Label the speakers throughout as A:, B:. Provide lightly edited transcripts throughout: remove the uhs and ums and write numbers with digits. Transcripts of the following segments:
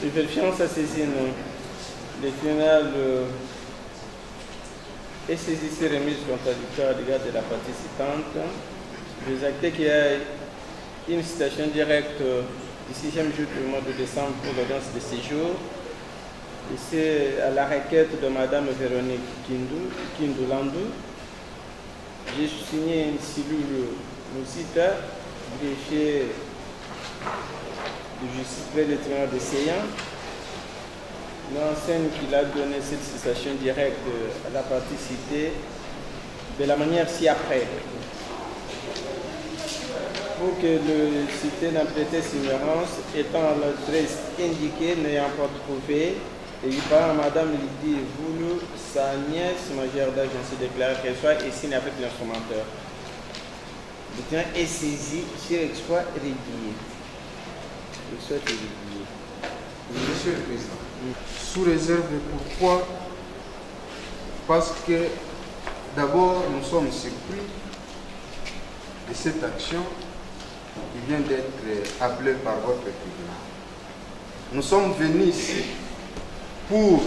A: Le vérifiant s'assaisine. Le tribunal est saisi sur remise contradictoire à l'égard de la participante. Vous actez qu'il y a une citation directe du 6e jour du mois de décembre pour l'audience de séjour. Et c'est à la requête de Madame Véronique Kindulandu. J'ai signé une cellule Moussita, greffier de justice près du tribunal de Séyan. L'enseigne qu'il a donné cette citation directe à la partie citée de la manière ci-après. Pour que le cité n'empruntait ignorance, étant à l'adresse indiquée, n'ayant pas trouvé, et il parle à Madame Lydie Voulou, sa nièce majeure d'âge ainsi déclaré qu'elle soit et signe avec l'instrumenteur. Le tribunal est saisi sur exploit régulier. Le soit régulier.
B: Monsieur le Président, sous réserve de pourquoi? Parce que d'abord nous sommes surpris de cette action qui vient d'être appelée par votre tribunal. Nous sommes venus ici pour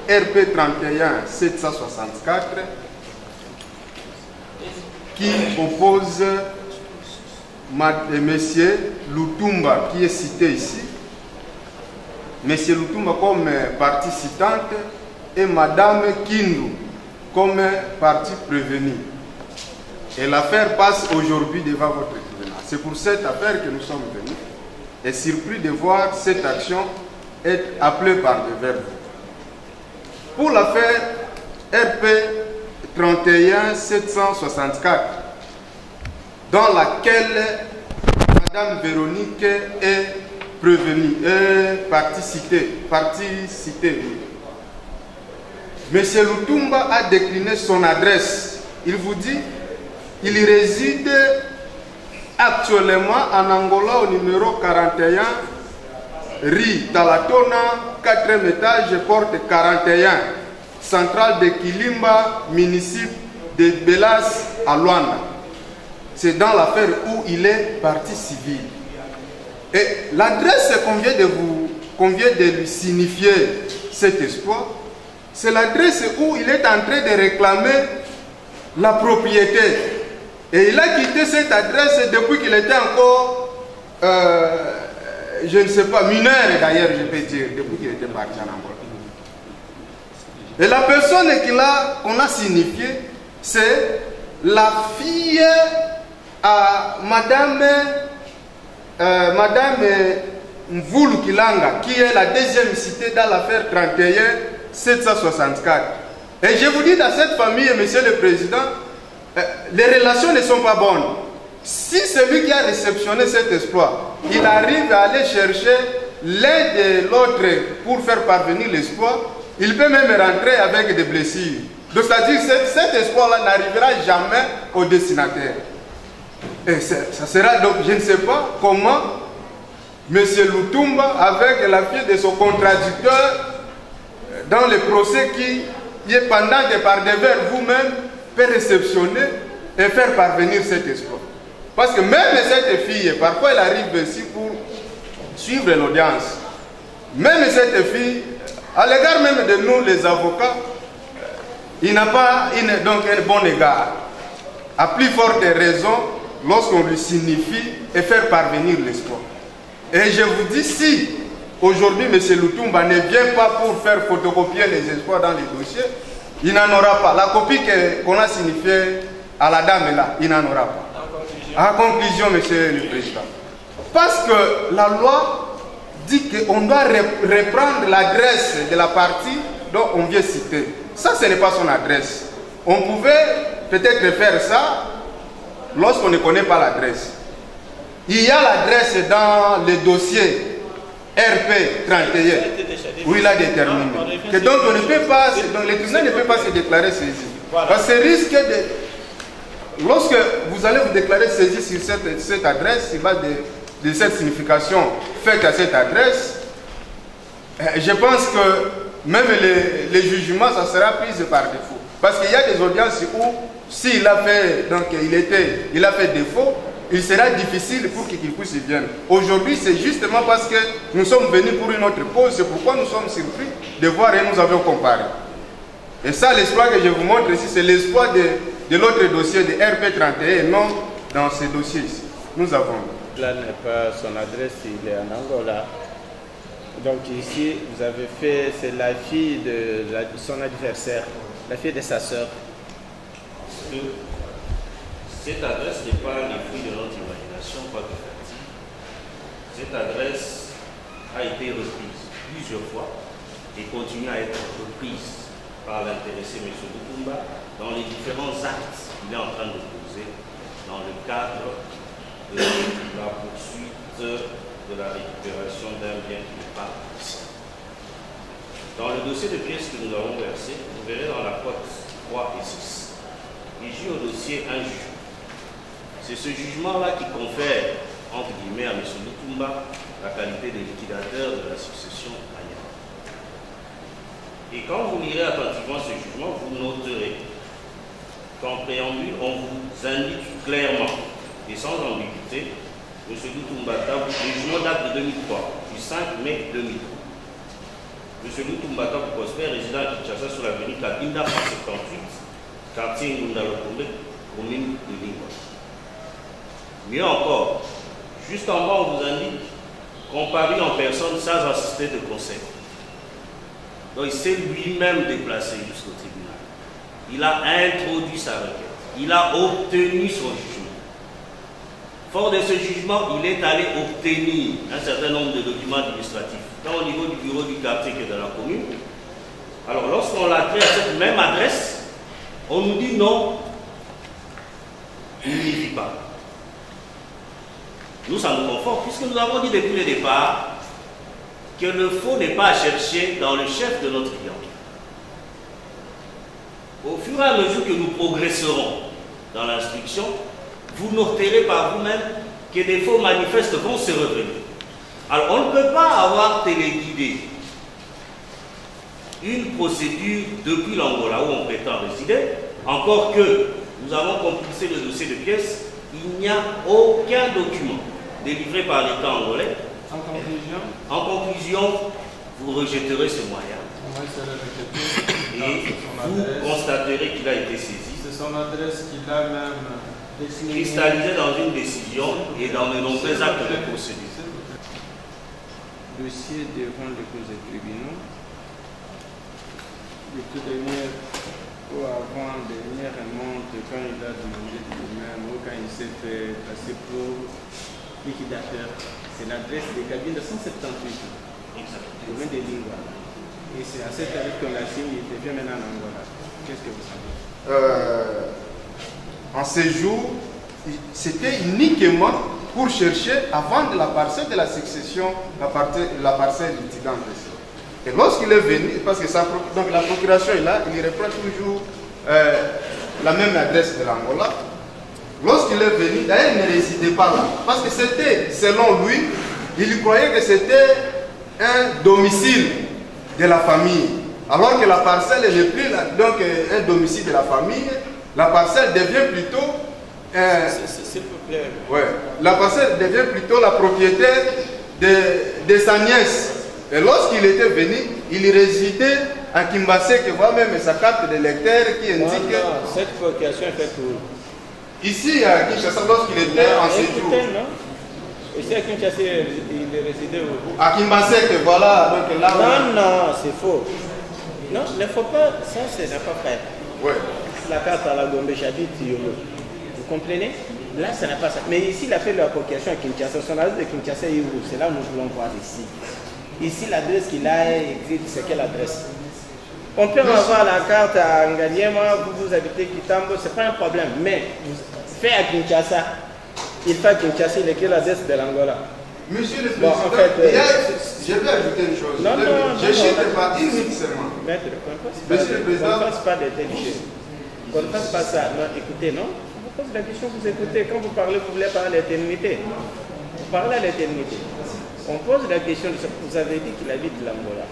B: RP 31 764 qui oppose Monsieur Lutumba qui est cité ici. Monsieur Lutumba comme partie citante et Madame Kindu comme partie prévenue. Et l'affaire passe aujourd'hui devant votre tribunal. C'est pour cette affaire que nous sommes venus et surpris de voir cette action être appelée par devers vous. Pour l'affaire RP 31 764, dans laquelle Madame Véronique est prévenue, partie citée. Monsieur Lutumba a décliné son adresse. Il vous dit, il réside actuellement en Angola au numéro 41, rue Talatona, 4e étage, porte 41, centrale de Kilimba, municipal de Belas à Luanda. C'est dans l'affaire où il est partie civile. Et l'adresse qu'on vient de lui signifier cet espoir, c'est l'adresse où il est en train de réclamer la propriété. Et il a quitté cette adresse depuis qu'il était encore, je ne sais pas, mineur d'ailleurs, je peux dire, depuis qu'il était parti en Angola. Et la personne qu'on a signifiée, c'est la fille à Madame Mvoulou Kilanga, qui est la deuxième citée dans l'affaire 31 764. Et je vous dis, dans cette famille, Monsieur le Président, les relations ne sont pas bonnes. Si celui qui a réceptionné cet exploit, il arrive à aller chercher l'un de l'autre pour faire parvenir l'espoir, il peut même rentrer avec des blessures. Donc, c'est-à-dire que cet espoir-là n'arrivera jamais au destinataire. Et ça sera donc, je ne sais pas comment M. Lutumba, avec la fille de son contradicteur, dans le procès qui est pendant que par devers vous-même, peut réceptionner et faire parvenir cet espoir. Parce que même cette fille, parfois elle arrive ici pour suivre l'audience. Même cette fille, à l'égard même de nous les avocats, il n'a pas donc un bon égard. À plus forte raison, lorsqu'on lui signifie et faire parvenir l'espoir. Et je vous dis, si aujourd'hui M. Lutumba ne vient pas pour faire photocopier les espoirs dans les dossiers, il n'en aura pas. La copie qu'on a signifiée à la dame là, il n'en aura pas. En conclusion, M. le Président, parce que la loi dit qu'on doit reprendre l'adresse de la partie dont on vient citer. Ça, ce n'est pas son adresse. On pouvait peut-être faire ça lorsqu'on ne connaît pas l'adresse. Il y a l'adresse dans le dossier RP 31 où il a déterminé. Que donc on ne peut pas, donc le tribunal ne peut pas se déclarer saisi. Parce que risque de, lorsque vous allez vous déclarer saisi sur cette adresse, il va de cette signification faite à cette adresse, je pense que même les jugements, ça sera pris par défaut. Parce qu'il y a des audiences où, s'il a fait, donc il a fait défaut, il sera difficile pour qu'ils puissent y venir. Aujourd'hui, c'est justement parce que nous sommes venus pour une autre cause, c'est pourquoi nous sommes surpris de voir et nous avons comparé. Et ça, l'espoir que je vous montre ici, c'est l'espoir de l'autre dossier de RP31 et non dans ce dossier ici. Nous avons.
A: Là n'est pas son adresse, il est en Angola. Donc ici, vous avez fait, c'est la fille de son adversaire, la fille de sa sœur.
C: Cette adresse n'est pas le fruit de notre imagination, pas de fatigue. Cette adresse a été reprise plusieurs fois et continue à être reprise par l'intéressé M. Lutumba dans les différents actes qu'il est en train de poser dans le cadre de la poursuite de la récupération d'un bien qui n'est pas ici. Dans le dossier de pièces que nous avons versé, vous verrez dans la cote 3 et 6, il y a au dossier un jugement. C'est ce jugement-là qui confère, entre guillemets, à M. Lutumba la qualité de liquidateur de la succession Mayama. Et quand vous lirez attentivement ce jugement, vous noterez qu'en préambule, on vous indique clairement et sans ambiguïté, M. Lutumba, le jugement date de 2003, du 5 mai 2003. M. Lutumba Prosper, résident à Kinshasa sur l'avenue Kabinda 178, quartier Ngundalokombe, commune de Lingua. Mieux encore, juste en bas, on vous indique comparu en personne sans assister de conseil. Donc il s'est lui-même déplacé jusqu'au tribunal. Il a introduit sa requête. Il a obtenu son jugement. Fort de ce jugement, il est allé obtenir un certain nombre de documents administratifs, tant au niveau du bureau du quartier que de la commune. Alors lorsqu'on l'a créé à cette même adresse, on nous dit non, il n'y vit pas. Nous, ça nous conforte, puisque nous avons dit depuis le départ que le faux n'est pas à chercher dans le chef de notre client. Au fur et à mesure que nous progresserons dans l'instruction, vous noterez par vous-même que des faux manifestes vont se revenir. Alors, on ne peut pas avoir téléguidé une procédure depuis l'Angola où on prétend résider, encore que nous avons compulsé le dossier de pièces, il n'y a aucun document délivré par l'État angolais. En conclusion, vous rejetterez ce moyen. Et vous constaterez qu'il a été saisi.
A: C'est son adresse qu'il a même
C: cristallisé dans une décision et dans de nombreux actes de procédure.
A: Dossier devant les causes des tribunaux. Le tout dernier, ou avant dernier remonte, quand il a demandé lui-même, ou quand il s'est fait passer pour liquidateur. C'est l'adresse des cabines de 178. Commune de Lingua. Et c'est à cette adresse qu'on l'a signé, il devient maintenant en Angola. Qu'est-ce que vous savez?
B: En séjour, c'était uniquement pour chercher à vendre la parcelle de la succession, la parcelle litigante. Et lorsqu'il est venu, parce que donc la procuration est là, il reprend toujours la même adresse de l'Angola. Lorsqu'il est venu, d'ailleurs, il ne résidait pas là. Parce que c'était, selon lui, il croyait que c'était un domicile de la famille. Alors que la parcelle n'est plus donc un domicile de la famille, la parcelle devient plutôt...
A: S'il vous plaît.
B: Ouais, la parcelle devient plutôt la propriété de sa nièce. Et lorsqu'il était venu, il résidait à Kimbaseke, voit même sa carte de lecteur qui indique...
A: Non, cette procuration est faite pour...
B: Ici, à Kinshasa, lorsqu'il était en séjour.
A: Non? Ici, à Kinshasa, il est résidé où?
B: À Kimbaseke, voilà. Donc là,
A: non, c'est faux. Non, il ne faut pas... Ça, c'est pas vrai.
B: Ouais.
A: La carte à la Gombe, j'habite Yolo. Vous comprenez? Là, ça n'a pas ça. Mais ici, il a fait la procuration à Kinshasa. Son adresse de Kinshasa est où? C'est là où nous voulons voir ici. Ici, l'adresse qu'il a écrite, c'est quelle adresse? On peut avoir la carte à Nganyema, vous habitez Kitambo, ce n'est pas un problème. Mais fait à Kinshasa, il fait à Kinshasa, il écrit l'adresse de l'Angola.
B: Monsieur le Président,
A: bon, en fait,
B: je vais ajouter une chose.
A: Non,
B: je ne chute pas une minute seulement.
A: Maître,
B: Monsieur le Président,
A: on ne fasse pas de telles choses. On ne fasse pas ça. Non, écoutez, non. On vous pose la question, vous écoutez. Quand vous parlez, vous voulez parler à l'éternité. Vous parlez à l'éternité. On pose la question, vous avez dit qu'il habite l'Angola.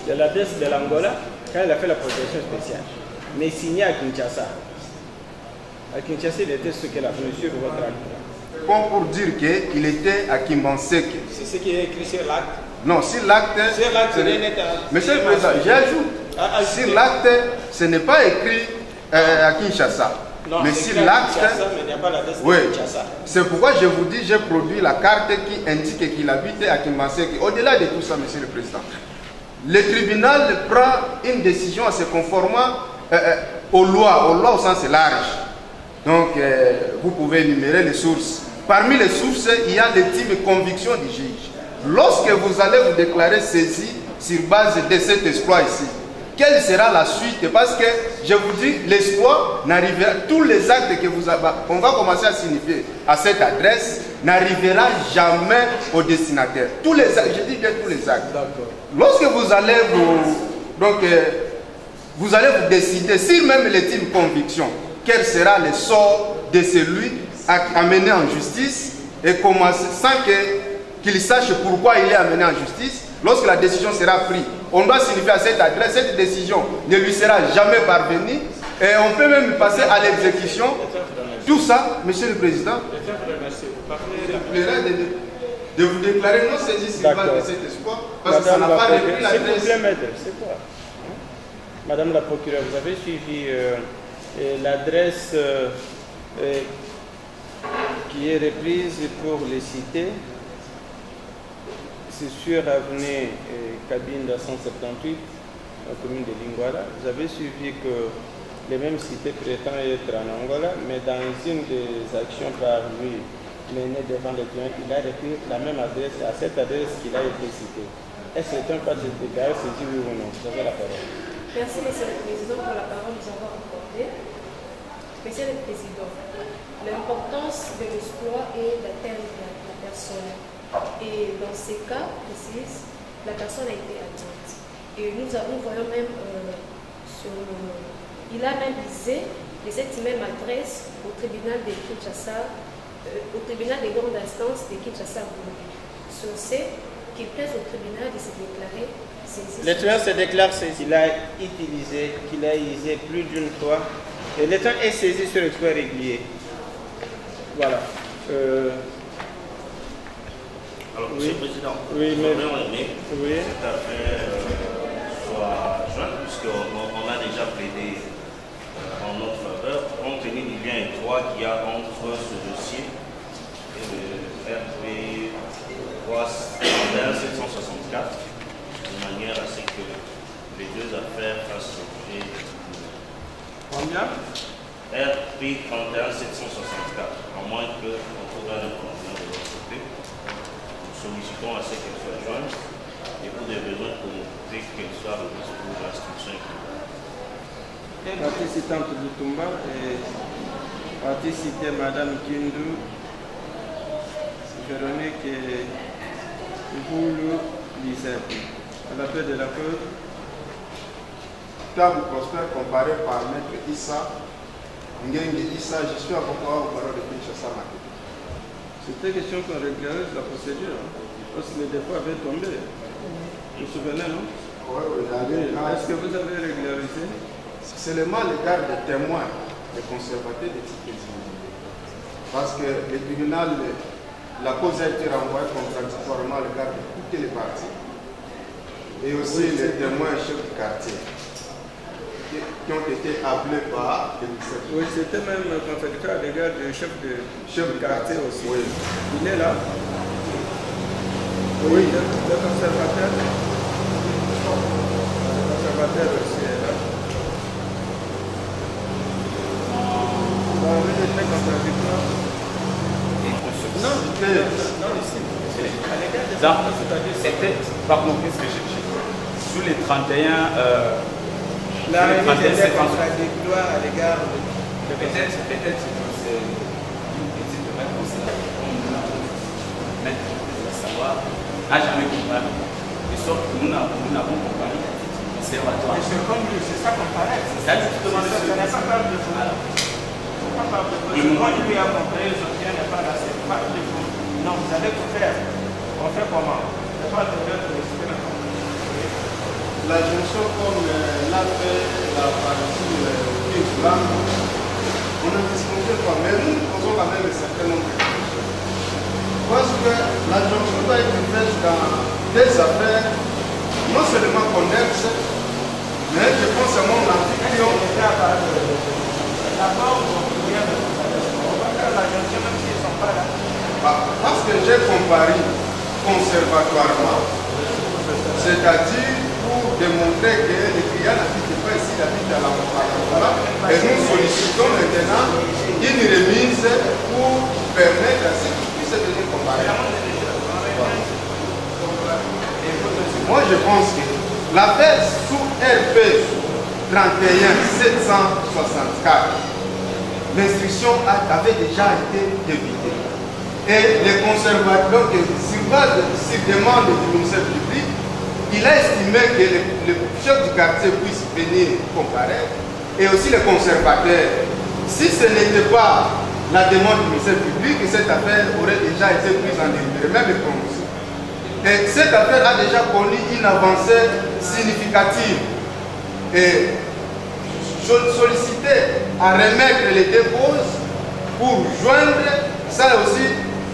A: De l'adresse de l'Angola, quand il a fait la protection spéciale. Mais signé à Kinshasa. À Kinshasa, il était ce qu'elle a reçu sur votre acte.
B: pour dire qu'il était à Kimbanseke.
A: C'est ce qui est écrit sur l'acte.
B: Non, sur l'acte.
A: Sur l'acte,
B: Monsieur le Président, j'ajoute. Sur l'acte, ce n'est pas écrit à Kinshasa.
A: Non,
B: mais sur l'acte.
A: Mais il n'y a pas l'adresse
B: oui,
A: de Kinshasa.
B: C'est pourquoi je vous dis, j'ai produit la carte qui indique qu'il habitait à Kimbanseke. Au-delà de tout ça, Monsieur le Président, le tribunal prend une décision en se conformant aux lois au sens large. Donc, vous pouvez énumérer les sources. Parmi les sources, il y a l'intime conviction du juge. Lorsque vous allez vous déclarer saisi sur base de cet exploit ici, quelle sera la suite? Parce que, je vous dis, l'exploit n'arrivera, tous les actes que on va commencer à signifier à cette adresse, n'arrivera jamais au destinataire. Tous les actes, je dis bien tous les actes. Lorsque vous allez vous allez vous décider, si même l'intime conviction, quel sera le sort de celui amené en justice et commencer, sans qu'il sache pourquoi il est amené en justice. Lorsque la décision sera prise, on doit signifier à cette adresse, cette décision ne lui sera jamais parvenue et on peut même passer à l'exécution. Tout ça, Monsieur le Président, il plairait de vous déclarer non saisi sur base de cet espoir parce que ça n'a pas repris l'adresse.
A: C'est quoi? Madame la procureure, vous avez suivi l'adresse qui est reprise pour les cités. C'est sur avenue Cabinda 178, la commune de Lingwala. Vous avez suivi que les mêmes cités prétendent être en Angola, mais dans une des actions par lui menées devant le tribunal, il a repris la même adresse, à cette adresse qu'il a été cité. Est-ce que c'est un cas de déclarer saisi, oui ou non? Vous avez la parole.
D: Merci, Monsieur le Président, pour la parole que nous avons accordée. Monsieur le Président, l'importance de l'exploit est d'atteindre la personne. Et dans ces cas précis, la personne a été atteinte. Et nous voyons même il a même visé de cette même adresse au tribunal de Kinshasa, au tribunal des grandes instances de Kinshasa. Sur ce, qu'il plaise au tribunal de se déclarer saisi.
A: Le tribunal se déclare saisi. Il a utilisé, qu'il a usé plus d'une fois. Et le temps est saisi sur l'exploit régulier. Voilà.
C: Alors, Monsieur le Président,
A: oui, mais
C: nous aurions aimé que cette affaire soit jointe, puisqu'on a déjà plaidé en notre faveur, compte tenu du lien étroit qu'il y a entre ce dossier et le RP 31764, de manière à ce que les deux affaires fassent l'objet de
A: combien?
C: RP 31764, à moins qu'on trouve un inconvénient de l'autre côté. Sollicitons à ce qu'elle soit jointe et pour des besoins de communauté qu'elle soit remise pour l'instruction écrite.
A: Participante du Tumba et participante Madame Kindu, Véronique et Boulou Lisette. À la paix de la cause.
B: Car vous prospère comparé par Maître Issa, Ngenge Issa, je suis avocat au barreau de Kinshasa.
A: C'était question qu'on régularise la procédure, hein, parce que les défauts avaient tombé. Vous vous souvenez, non?
B: Oui.
A: Est-ce que vous avez régularisé?
B: Seulement l'égard des témoins, des conservateurs, des titres individuels. Parce que le tribunal, la cause a été renvoyée contradictoirement à l'égard de toutes les parties. Et aussi les témoins chefs du quartier, qui ont été appelés par les ministères.
A: Oui, c'était même contradictoire à l'égard du chef du quartier aussi.
B: Oui.
A: Il est là. Oui, le conservateur. Le conservateur aussi est là. Oui, il était contradictoire. Non, ici. À l'égard des
E: c'était, pardon, qu'est-ce que j'ai sous les 31.
A: La remise était contradictoire à l'égard de...
E: Peut-être c'est une petite réponse là. Mais de savoir, n'a jamais comparé. De sorte que nous n'avons comparé conservatoire.
A: C'est ça qu'on paraît.
E: C'est ça justement le
A: secret. Ce n'est pas grave de vous. Quand lui a comparé, le soutien n'est pas là. C'est pas de vous. Non, vous allez tout faire. On fait comment? Il n'y a pas de faire pour le secret.
B: La jonction comme l'a fait la partie Blanc, on ne disconvient pas, mais nous posons quand même un certain nombre de questions. Parce que la jonction doit être faite dans des affaires non seulement connexes, mais je pense à mon article. Parce que j'ai comparé conservatoirement, c'est-à-dire pour démontrer que les clients n'habitent pas ici, ils habitent à la Montana. Et nous sollicitons maintenant une remise pour permettre à ceux qui puissent venir comparer. Moi je pense que l'affaire sous RP 31 764, l'instruction avait déjà été débutée. Et les conservateurs, sur demande du ministère public, il a estimé que le chef du quartier puisse venir comparer, et aussi les conservateurs. Si ce n'était pas la demande du ministère public, cette affaire aurait déjà été prise en délibéré, même les promotions. Et cette affaire a déjà connu une avancée significative. Et je sollicitais à remettre les dépôts pour joindre, ça aussi,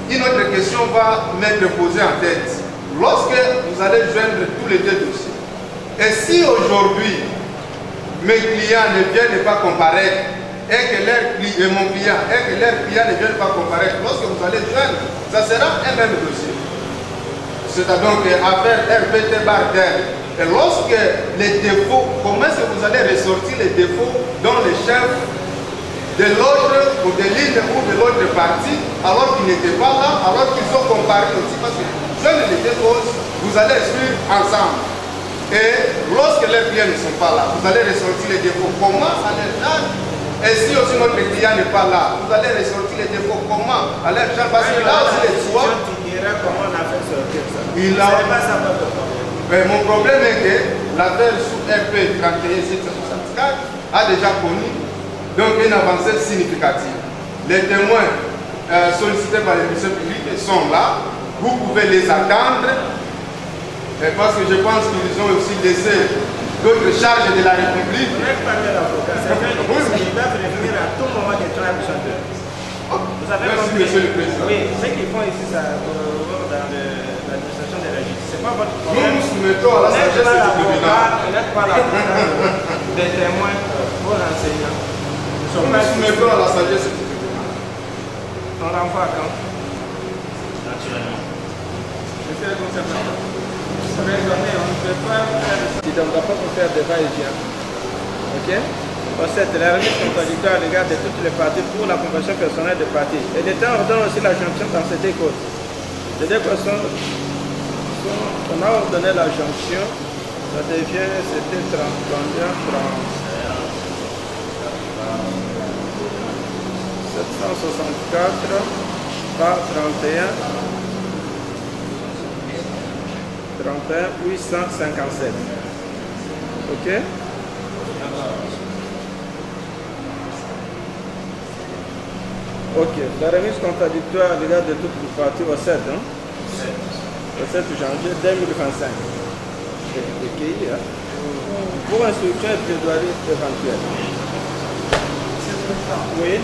B: une autre question va m'être posée en tête. Lorsque vous allez joindre tous les deux dossiers, et si aujourd'hui mes clients ne viennent pas comparaître, et que mon client ne viennent pas comparaître, lorsque vous allez joindre, ça sera un même dossier. C'est donc affaire RPT Bardel. Et lorsque les défauts, comment est-ce que vous allez ressortir les défauts dans les chefs de l'autre ou de l'une ou de l'autre partie, alors qu'ils n'étaient pas là, alors qu'ils sont comparés aussi, parce que jeunes les défauts, vous allez suivre ensemble. Et lorsque les clients ne sont pas là, vous allez ressortir les défauts. Comment à leur charge? Et si aussi notre client n'est pas là, vous allez ressortir les défauts. Comment à leur charge? Parce que là aussi les soins.
A: Comment on a fait sortir ça?
B: Mais mon problème est que l'affaire sous RP 31 764 a déjà connu donc une avancée significative. Les témoins sollicités par les ministères publics sont là. Vous pouvez les attendre. Parce que je pense qu'ils ont aussi laissé d'autres charges de la République.
A: Vous n'êtes pas l'avocat. C'est vrai qu'ils doivent revenir à tout moment des travaux chanteurs. Vous avez
B: Merci,
A: compris?
B: monsieur le président.
A: Oui, ce qu'ils font ici, ça dans l'administration de la justice. Ce n'est pas votre
B: Nous
A: problème.
B: nous soumettons à la sagesse du tribunal.
A: Vous n'êtes pas l'avocat des témoins pour l'enseignant.
B: Nous nous soumettons à la sagesse du tribunal.
A: On renvoie quand?
C: Naturellement.
A: Monsieur le conservateur. Raisonner, on ne peut pas faire ça. Donc, on ne va pas faire des va-et-vient. Ok? Ensuite, la remise contradictoire à l'égard de toutes les parties pour la convention personnelle des parties. Et l'État ordonne aussi la jonction dans cette école. Les deux personnes, on a ordonné la jonction, ça devient, c'était 31, 764 par 31. 857. Ok? Ok. La remise contradictoire à l'égard de toutes les parties au 7, hein? Au 7 janvier 2025. Okay, hein? Pour instruction et plaidoirie éventuelle. Oui.